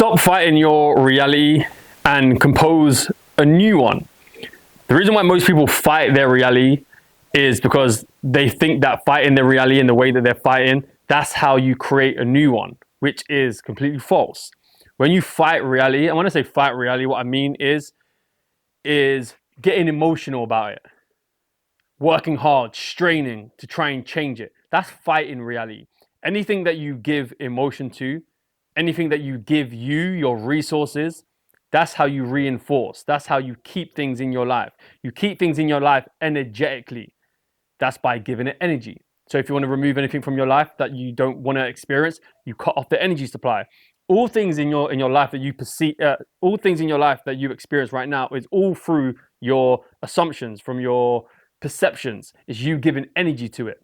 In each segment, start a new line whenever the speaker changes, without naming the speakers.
Stop fighting your reality and compose a new one. The reason why most people fight their reality is because they think that fighting their reality in the way that they're fighting, that's how you create a new one, which is completely false. When you fight reality, and when I say fight reality, what I mean is getting emotional about it, working hard, straining to try and change it. That's fighting reality. Anything that you give emotion to, anything that you give your resources, that's how you reinforce. That's how you keep things in your life. You keep things in your life energetically. That's by giving it energy. So if you want to remove anything from your life that you don't want to experience, you cut off the energy supply. All things in your life that you perceive, all things in your life that you experience right now is all through your assumptions, from your perceptions. Is you giving energy to it.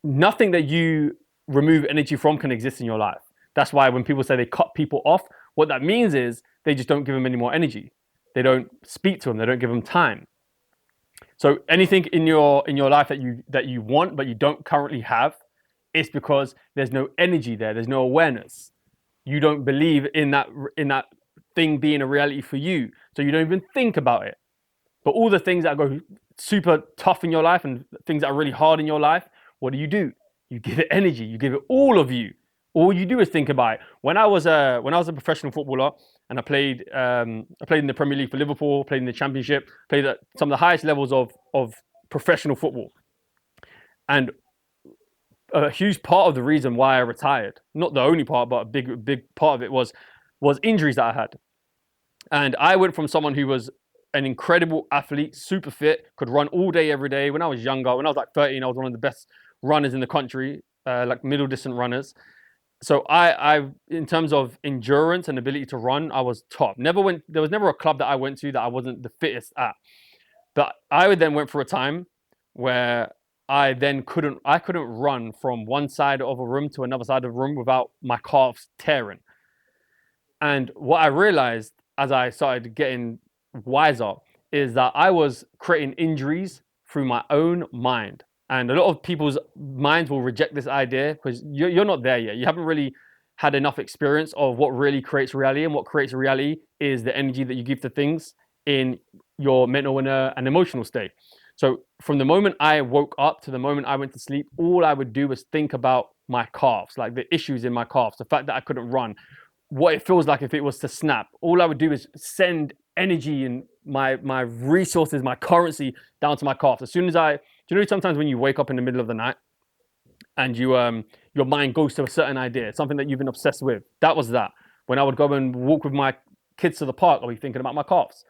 Nothing that you remove energy from can exist in your life. That's why when people say they cut people off, what that means is they just don't give them any more energy. They don't speak to them. They don't give them time. So anything in your life that you want but you don't currently have, it's because there's no energy there. There's no awareness. You don't believe in that thing being a reality for you, so you don't even think about it. But all the things that go super tough in your life and things that are really hard in your life, what do? You give it energy. You give it all of you. All you do is think about it. When I was a professional footballer and I played in the Premier League for Liverpool, played in the Championship, played at some of the highest levels of professional football. And a huge part of the reason why I retired, not the only part, but a big part of it was injuries that I had. And I went from someone who was an incredible athlete, super fit, could run all day, every day. When I was younger, when I was like 13, I was one of the best runners in the country, like middle distance runners. So I, in terms of endurance and ability to run, I was top. There was never a club that I went to that I wasn't the fittest at. But I then went for a time where I couldn't run from one side of a room to another side of a room without my calves tearing. And what I realized as I started getting wiser is that I was creating injuries through my own mind. And a lot of people's minds will reject this idea because you're not there yet. You haven't really had enough experience of what really creates reality. And what creates reality is the energy that you give to things in your mental and emotional state. So from the moment I woke up to the moment I went to sleep, all I would do was think about my calves, like the issues in my calves, the fact that I couldn't run, what it feels like if it was to snap. All I would do is send energy and my resources, my currency down to my calves. As soon as do you know sometimes when you wake up in the middle of the night and your mind goes to a certain idea, something that you've been obsessed with? That was that. When I would go and walk with my kids to the park, I'll be thinking about my calves.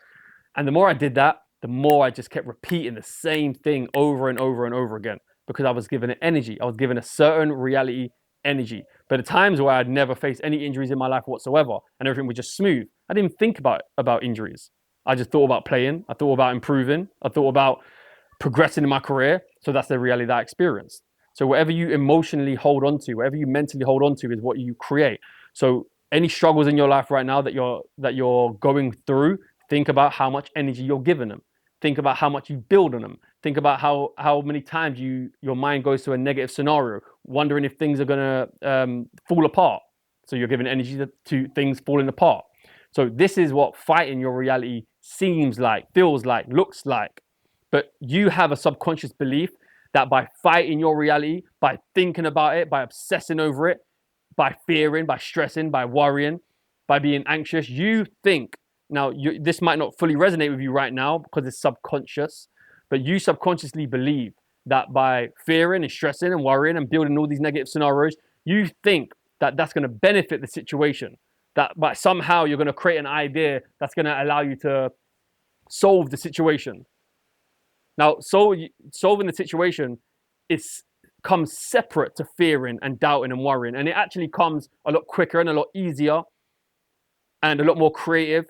And the more I did that, the more I just kept repeating the same thing over and over and over again because I was given it energy. I was given a certain reality energy. But the times where I'd never faced any injuries in my life whatsoever and everything was just smooth, I didn't think about injuries. I just thought about playing. I thought about improving. I thought about progressing in my career. So that's the reality that I experienced. So whatever you emotionally hold on to, whatever you mentally hold on to is what you create. So any struggles in your life right now that you're going through, think about how much energy you're giving them. Think about how much you build on them. Think about how many times your mind goes to a negative scenario, wondering if things are gonna fall apart. So you're giving energy to things falling apart. So this is what fighting your reality seems like, feels like, looks like. But you have a subconscious belief that by fighting your reality, by thinking about it, by obsessing over it, by fearing, by stressing, by worrying, by being anxious, you think. Now, this might not fully resonate with you right now because it's subconscious, but you subconsciously believe that by fearing and stressing and worrying and building all these negative scenarios, you think that that's going to benefit the situation, that by somehow you're going to create an idea that's going to allow you to solve the situation. Now, solving the situation comes separate to fearing and doubting and worrying, and it actually comes a lot quicker and a lot easier and a lot more creative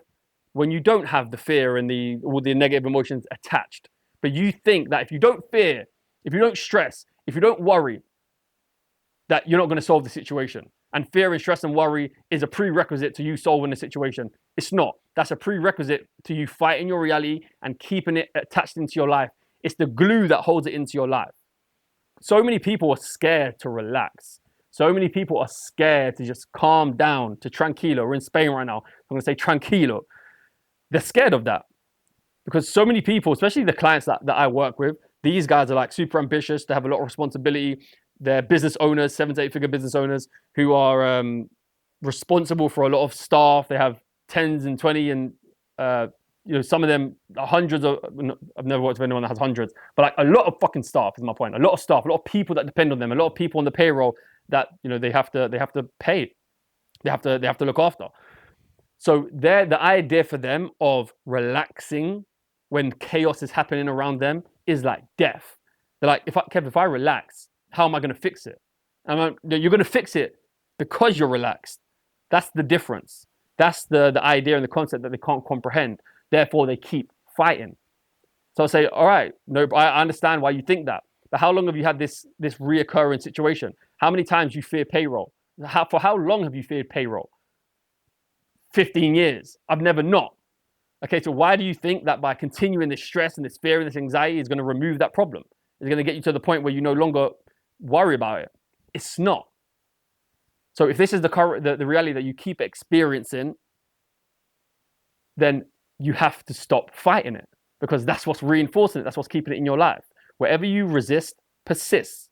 when you don't have the fear and all the negative emotions attached. But you think that if you don't fear, if you don't stress, if you don't worry, that you're not going to solve the situation. And fear and stress and worry is a prerequisite to you solving the situation. It's not. That's a prerequisite to you fighting your reality and keeping it attached into your life. It's the glue that holds it into your life. So many people are scared to relax. So many people are scared to just calm down, to tranquilo. We're in Spain right now. I'm going to say tranquilo. They're scared of that because so many people, especially the clients that I work with, these guys are like super ambitious. They have a lot of responsibility. They're business owners, 7 to 8 figure business owners who are responsible for a lot of staff. They have tens and 20 and some of them hundreds of. I've never worked with anyone that has hundreds, but like a lot of fucking staff is my point. A lot of staff, a lot of people that depend on them, a lot of people on the payroll that they have to pay, they have to look after. So the idea for them of relaxing when chaos is happening around them is like death. They're like, if I relax, how am I going to fix it? You're going to fix it because you're relaxed. That's the difference. That's the idea and the concept that they can't comprehend. Therefore, they keep fighting. So I say, all right, no, I understand why you think that. But how long have you had this reoccurring situation? How many times you fear payroll? For how long have you feared payroll? 15 years. I've never not. Okay, so why do you think that by continuing this stress and this fear and this anxiety is going to remove that problem? It's going to get you to the point where you no longer worry about it. It's not. So if this is the reality that you keep experiencing, then you have to stop fighting it because that's what's reinforcing it. That's what's keeping it in your life. Wherever you resist, persists.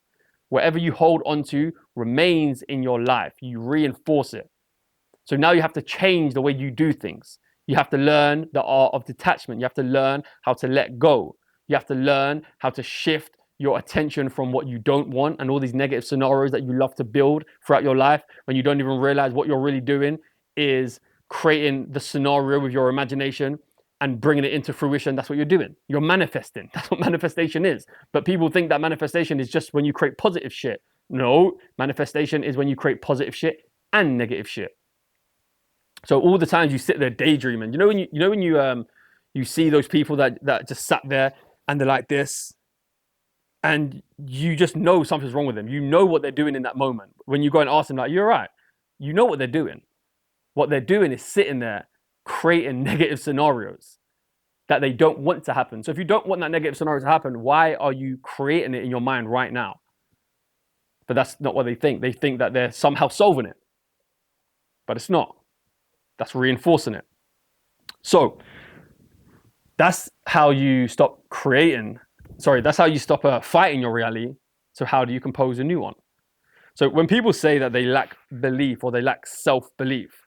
Wherever you hold on to remains in your life. You reinforce it. So now you have to change the way you do things. You have to learn the art of detachment. You have to learn how to let go. You have to learn how to shift your attention from what you don't want and all these negative scenarios that you love to build throughout your life when you don't even realize what you're really doing is creating the scenario with your imagination and bringing it into fruition. That's what you're doing. You're manifesting. That's what manifestation is. But people think that manifestation is just when you create positive shit. No, manifestation is when you create positive shit and negative shit. So all the times you sit there daydreaming, when you see those people that just sat there and they're like this, and you just know something's wrong with them. You know what they're doing in that moment. When you go and ask them, like, you're right. You know what they're doing. What they're doing is sitting there creating negative scenarios that they don't want to happen. So if you don't want that negative scenario to happen, why are you creating it in your mind right now? But that's not what they think. They think that they're somehow solving it. But it's not. That's reinforcing it. So that's how you stop that's how you stop fighting your reality. So how do you compose a new one? So when people say that they lack belief or they lack self-belief,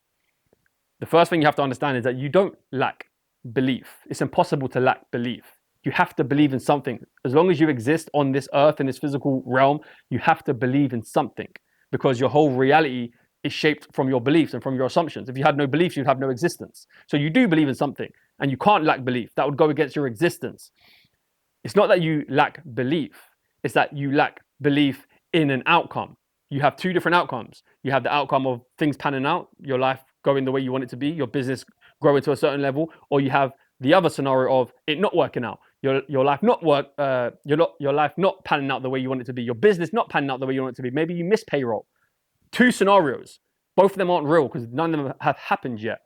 the first thing you have to understand is that you don't lack belief. It's impossible to lack belief. You have to believe in something. As long as you exist on this earth, in this physical realm, you have to believe in something because your whole reality is shaped from your beliefs and from your assumptions. If you had no beliefs, you'd have no existence. So you do believe in something and you can't lack belief. That would go against your existence. It's not that you lack belief. It's that you lack belief in an outcome. You have two different outcomes. You have the outcome of things panning out, your life going the way you want it to be, your business growing to a certain level, or you have the other scenario of it not working out, your life not panning out the way you want it to be, your business not panning out the way you want it to be. Maybe you miss payroll. Two scenarios. Both of them aren't real because none of them have happened yet.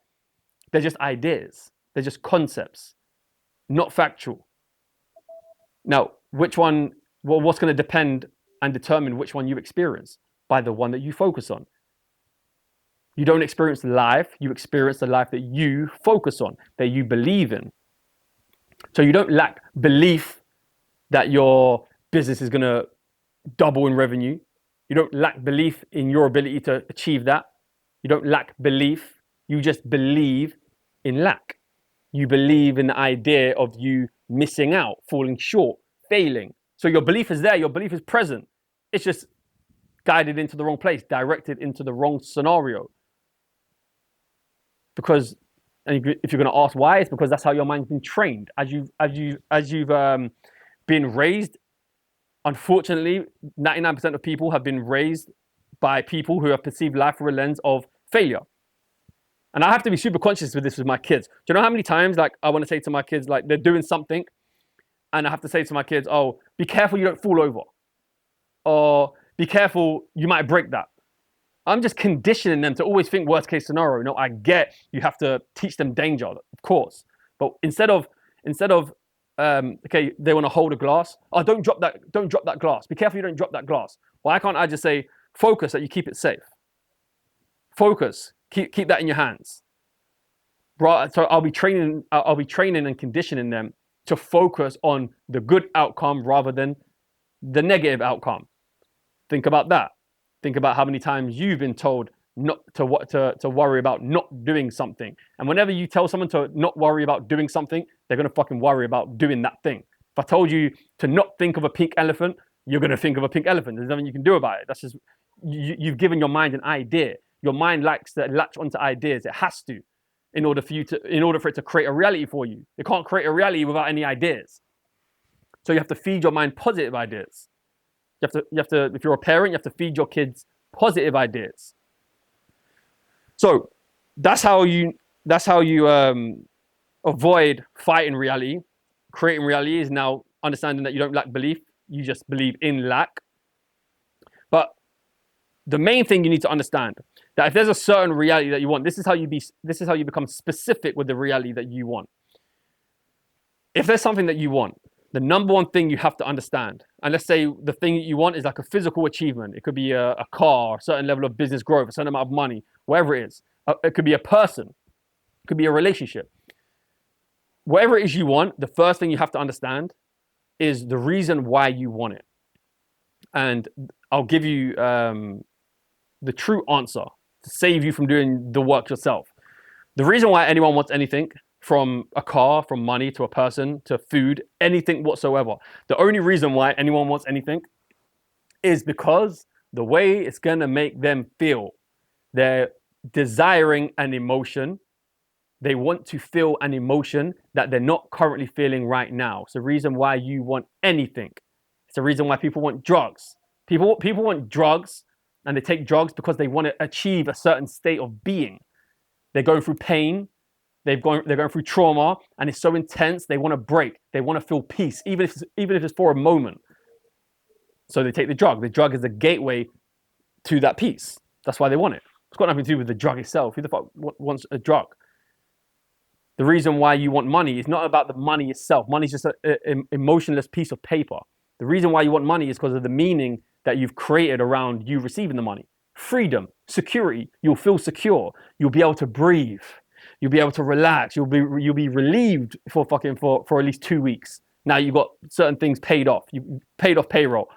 They're just ideas. They're just concepts, not factual. Now, what's going to depend and determine which one you experience? By the one that you focus on. You don't experience life, you experience the life that you focus on, that you believe in. So you don't lack belief that your business is going to double in revenue. You don't lack belief in your ability to achieve that. You don't lack belief. You just believe in lack. You believe in the idea of you missing out, falling short, failing. So your belief is there. Your belief is present. It's just guided into the wrong place, directed into the wrong scenario. Because, and if you're going to ask why, it's because that's how your mind's been trained. As you've been raised. Unfortunately, 99% of people have been raised by people who have perceived life through a lens of failure. And I have to be super conscious with this with my kids. Do you know how many times I want to say to my kids, they're doing something and I have to say to my kids, oh, be careful you don't fall over. Or be careful, you might break that. I'm just conditioning them to always think worst case scenario. No, I get you have to teach them danger, of course. But instead of okay, they want to hold a glass. Oh, don't drop that glass. Be careful you don't drop that glass. Why can't I just say, Focus that you keep it safe. Focus, keep that in your hands. Right, so I'll be training and conditioning them to focus on the good outcome rather than the negative outcome. Think about that. Think about how many times you've been told not to worry about not doing something. And whenever you tell someone to not worry about doing something, they're gonna fucking worry about doing that thing. If I told you to not think of a pink elephant, you're gonna think of a pink elephant. There's nothing you can do about it. That's just you've given your mind an idea. Your mind likes to latch onto ideas. It has to, in order for it to create a reality for you. It can't create a reality without any ideas. So you have to feed your mind positive ideas. You have to, if you're a parent, you have to feed your kids positive ideas. So that's how you avoid fighting reality. Creating reality is now understanding that you don't lack belief. You just believe in lack. But the main thing you need to understand that if there's a certain reality that you want, this is how you become specific with the reality that you want. If there's something that you want, the number one thing you have to understand, and let's say the thing you want is like a physical achievement. It could be a car, a certain level of business growth, a certain amount of money, whatever it is. It could be a person. It could be a relationship. Whatever it is you want, the first thing you have to understand is the reason why you want it. And I'll give you the true answer to save you from doing the work yourself. The reason why anyone wants anything, from a car, from money, to a person, to food, anything whatsoever. The only reason why anyone wants anything is because the way it's going to make them feel. They're desiring an emotion. They want to feel an emotion that they're not currently feeling right now. It's the reason why you want anything. It's the reason why people want drugs. People want drugs, and they take drugs because they want to achieve a certain state of being. They're going through pain. They're going through trauma, and it's so intense. They want to break. They want to feel peace, even if it's for a moment. So they take the drug. The drug is the gateway to that peace. That's why they want it. It's got nothing to do with the drug itself. Who the fuck wants a drug? The reason why you want money is not about the money itself. Money is just an emotionless piece of paper. The reason why you want money is because of the meaning that you've created around you receiving the money. Freedom, security. You'll feel secure. You'll be able to breathe. You'll be able to relax. You'll be relieved for at least 2 weeks. Now you've got certain things paid off. You paid off payroll.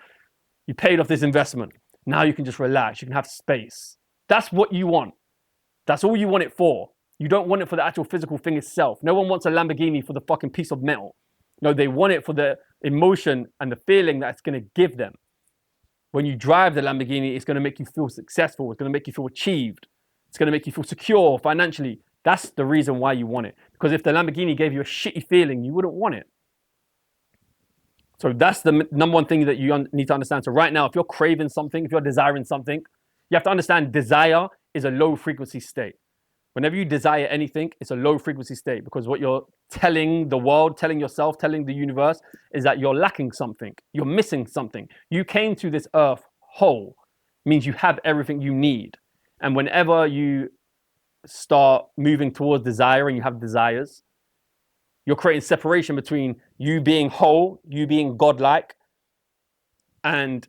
You paid off this investment. Now you can just relax. You can have space. That's what you want. That's all you want it for. You don't want it for the actual physical thing itself. No one wants a Lamborghini for the fucking piece of metal. No, they want it for the emotion and the feeling that it's going to give them. When you drive the Lamborghini, it's going to make you feel successful. It's going to make you feel achieved. It's going to make you feel secure financially. That's the reason why you want it. Because if the Lamborghini gave you a shitty feeling, you wouldn't want it. So that's the number one thing that you need to understand. So right now, if you're craving something, if you're desiring something, you have to understand desire is a low frequency state. Whenever you desire anything, it's a low frequency state, because what you're telling the world, telling yourself, telling the universe is that you're lacking something. You're missing something. You came to this earth whole. It means you have everything you need. And whenever you start moving towards desire and you have desires, you're creating separation between you being whole, you being godlike, and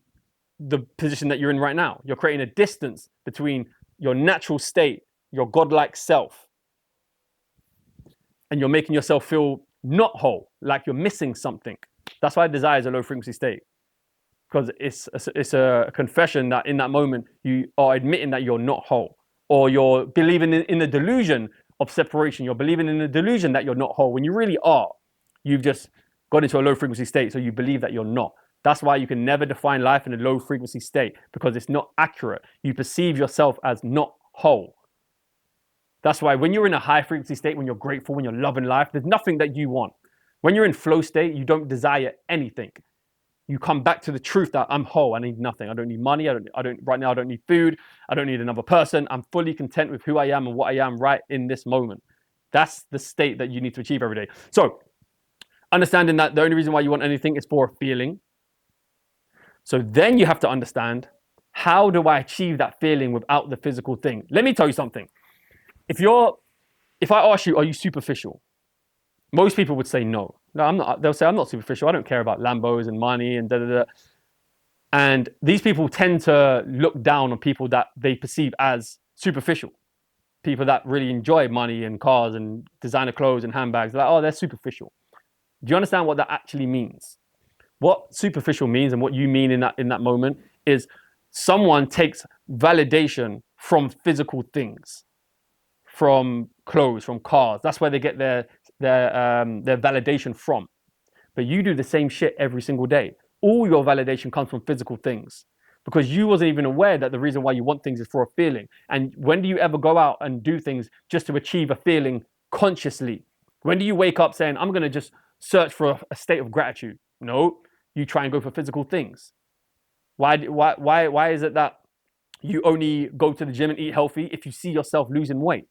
the position that you're in right now. You're creating a distance between your natural state, your godlike self, and you're making yourself feel not whole, like you're missing something. That's why desire is a low frequency state, because it's a confession that in that moment you are admitting that you're not whole, or you're believing in the delusion of separation. You're believing in the delusion that you're not whole when you really are. You've just got into a low frequency state, so you believe that you're not. That's why you can never define life in a low frequency state, because it's not accurate. You perceive yourself as not whole. That's why when you're in a high frequency state, when you're grateful, when you're loving life, there's nothing that you want. When you're in flow state, you don't desire anything. You come back to the truth that I'm whole. I need nothing. I don't need money. Right now, I don't need food. I don't need another person. I'm fully content with who I am and what I am right in this moment. That's the state that you need to achieve every day. So understanding that the only reason why you want anything is for a feeling. So then you have to understand, how do I achieve that feeling without the physical thing? Let me tell you something. If I ask you, are you superficial? Most people would say no. No, I'm not. They'll say, I'm not superficial. I don't care about Lambos and money and da da da. And these people tend to look down on people that they perceive as superficial. People that really enjoy money and cars and designer clothes and handbags. They're like, oh, they're superficial. Do you understand what that actually means? What superficial means and what you mean in that moment is someone takes validation from physical things, from clothes, from cars. That's where they get their validation from. But you do the same shit every single day. All your validation comes from physical things because you wasn't even aware that the reason why you want things is for a feeling. And when do you ever go out and do things just to achieve a feeling consciously? When do you wake up saying, I'm going to just search for a state of gratitude? No, you try and go for physical things. Why is it that you only go to the gym and eat healthy if you see yourself losing weight?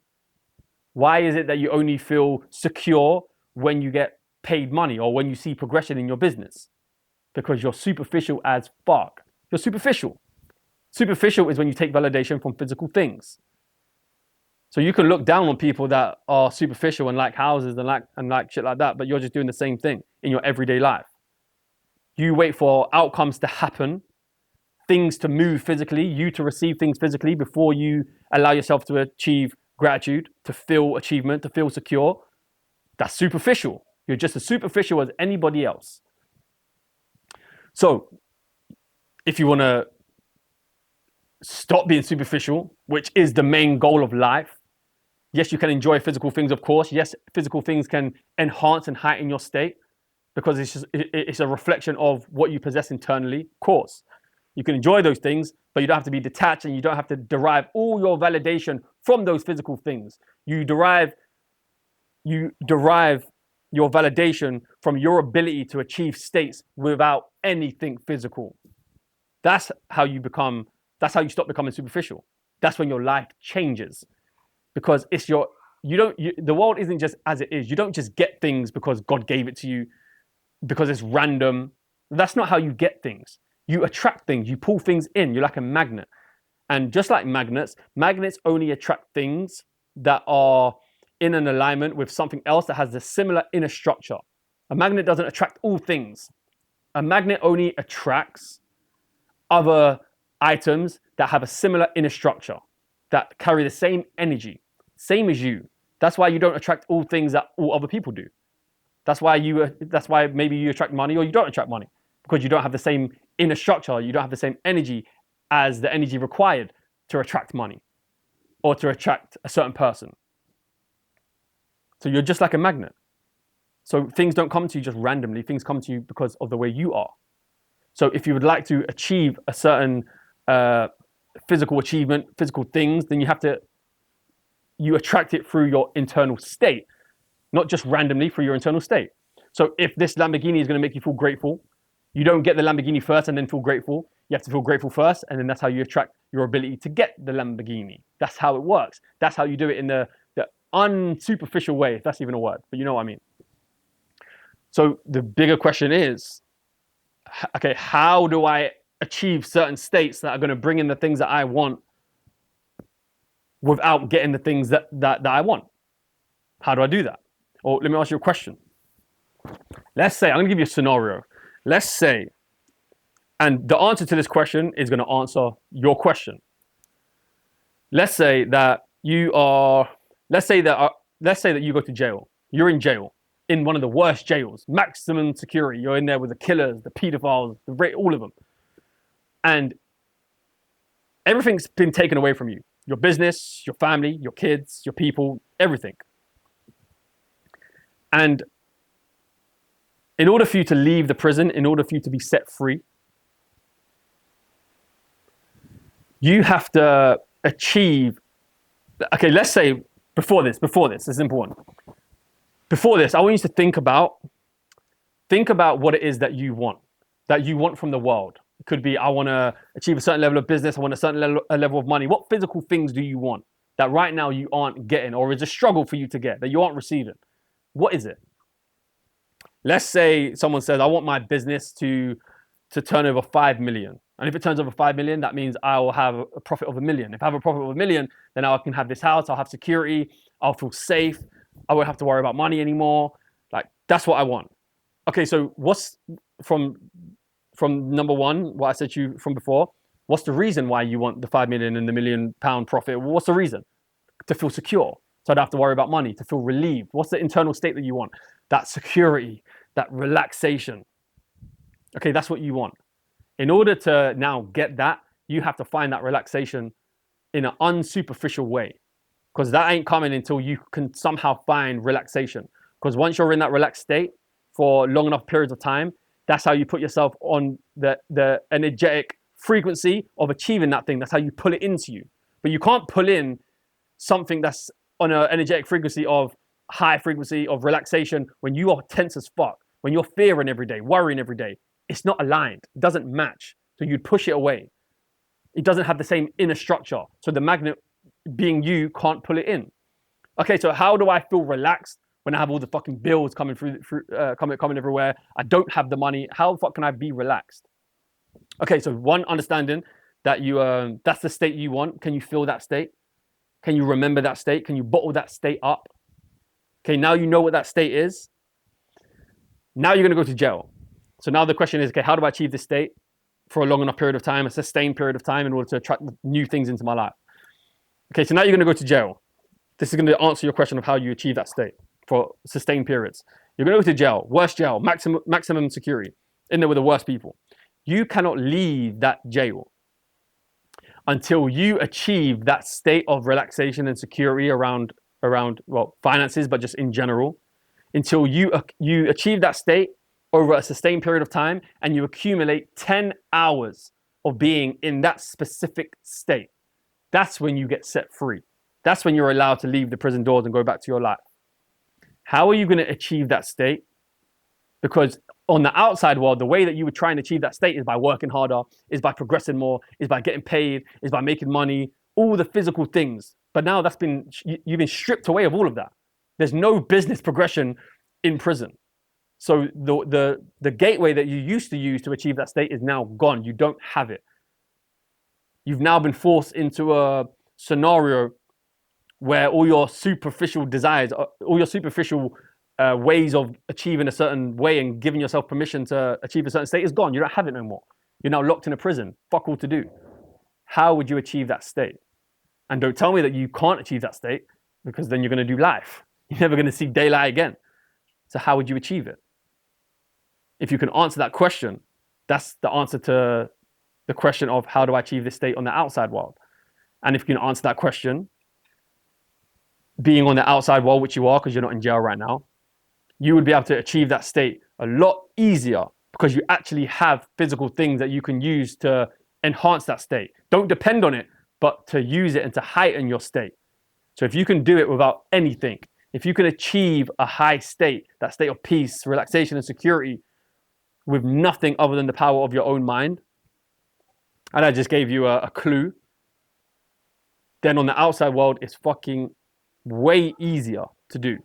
Why is it that you only feel secure when you get paid money or when you see progression in your business? Because you're superficial as fuck. You're superficial. Superficial is when you take validation from physical things. So you can look down on people that are superficial and like houses and like shit like that, but you're just doing the same thing in your everyday life. You wait for outcomes to happen, things to move physically, you to receive things physically before you allow yourself to achieve gratitude, to feel achievement, to feel secure. That's superficial. You're just as superficial as anybody else. So if you want to stop being superficial, which is the main goal of life, yes, you can enjoy physical things, of course. Yes, physical things can enhance and heighten your state because it's a reflection of what you possess internally, of course. You can enjoy those things, but you don't have to be detached and you don't have to derive all your validation from those physical things. You derive your validation from your ability to achieve states without anything physical. That's how you stop becoming superficial. That's when your life changes. Because the world isn't just as it is. You don't just get things because God gave it to you, because it's random. That's not how you get things. You attract things, you pull things in, you're like a magnet. And just like magnets only attract things that are in an alignment with something else that has a similar inner structure. A magnet doesn't attract all things. A magnet only attracts other items that have a similar inner structure, that carry the same energy, same as you. That's why you don't attract all things that all other people do. That's why maybe you attract money or you don't attract money, because you don't have the same inner structure, you don't have the same energy as the energy required to attract money or to attract a certain person. So you're just like a magnet. So things don't come to you just randomly, things come to you because of the way you are. So if you would like to achieve a certain physical achievement, physical things, then you attract it through your internal state, not just randomly through your internal state. So if this Lamborghini is going to make you feel grateful, you don't get the Lamborghini first and then feel grateful. You have to feel grateful first, and then that's how you attract your ability to get the Lamborghini. That's how it works. That's how you do it in the unsuperficial way, if that's even a word, but you know what I mean. So the bigger question is, okay, how do I achieve certain states that are going to bring in the things that I want without getting the things that I want? How do I do that? Or let me ask you a question. Let's say, I'm going to give you a scenario. Let's say, and the answer to this question is going to answer your question. Let's say that you go to jail. You're in jail, in one of the worst jails, maximum security. You're in there with the killers, the pedophiles, all of them. And everything's been taken away from you. Your business, your family, your kids, your people, everything. And in order for you to leave the prison, in order for you to be set free, you have to achieve, okay, let's say before this is important. Before this, I want you to think about what it is that you want from the world. It could be, I want to achieve a certain level of business, I want a certain level of money. What physical things do you want that right now you aren't getting, or is a struggle for you to get, that you aren't receiving? What is it? Let's say someone says, I want my business to turn over 5 million. And if it turns over 5 million, that means I will have a profit of $1 million. If I have a profit of $1 million, then I can have this house, I'll have security, I'll feel safe, I won't have to worry about money anymore. Like, that's what I want. Okay, so what's from from number one, what I said to you from before. What's the reason why you want the 5 million and the £1 million profit? What's the reason? To feel secure. So I don't have to worry about money, to feel relieved. What's the internal state that you want? That security, that relaxation. Okay, that's what you want. In order to now get that, you have to find that relaxation in an unsuperficial way, because that ain't coming until you can somehow find relaxation. Because once you're in that relaxed state for long enough periods of time, that's how you put yourself on the energetic frequency of achieving that thing. That's how you pull it into you. But you can't pull in something that's on an energetic frequency of high frequency of relaxation when you are tense as fuck, when you're fearing every day, worrying every day. It's not aligned. It doesn't match. So you'd push it away. It doesn't have the same inner structure. So the magnet being you can't pull it in. Okay, so how do I feel relaxed when I have all the fucking bills coming coming everywhere? I don't have the money. How the fuck can I be relaxed? Okay, so one, understanding that you that's the state you want. Can you feel that state? Can you remember that state? Can you bottle that state up? Okay, now you know what that state is. Now you're gonna go to jail. So now the question is, okay, how do I achieve this state for a long enough period of time, a sustained period of time, in order to attract new things into my life? Okay, so now you're gonna go to jail. This is gonna answer your question of how you achieve that state for sustained periods. You're gonna go to jail, worst jail, maximum security, in there with the worst people. You cannot leave that jail until you achieve that state of relaxation and security around well, finances, but just in general. Until you achieve that state over a sustained period of time, and you accumulate 10 hours of being in that specific state. That's when you get set free. That's when you're allowed to leave the prison doors and go back to your life. How are you going to achieve that state? Because on the outside world, the way that you would try and achieve that state is by working harder, is by progressing more, is by getting paid, is by making money, all the physical things. But now you've been stripped away of all of that. There's no business progression in prison. So the gateway that you used to use to achieve that state is now gone. You don't have it. You've now been forced into a scenario where all your superficial desires, all your superficial ways of achieving a certain way and giving yourself permission to achieve a certain state is gone. You don't have it no more. You're now locked in a prison. Fuck all to do. How would you achieve that state? And don't tell me that you can't achieve that state, because then you're going to do life. You're never going to see daylight again. So how would you achieve it? If you can answer that question, that's the answer to the question of how do I achieve this state on the outside world? And if you can answer that question, being on the outside world, which you are because you're not in jail right now, you would be able to achieve that state a lot easier, because you actually have physical things that you can use to enhance that state. Don't depend on it, but to use it and to heighten your state. So if you can do it without anything, if you can achieve a high state, that state of peace, relaxation, and security with nothing other than the power of your own mind, and I just gave you a clue, then on the outside world, it's fucking way easier to do.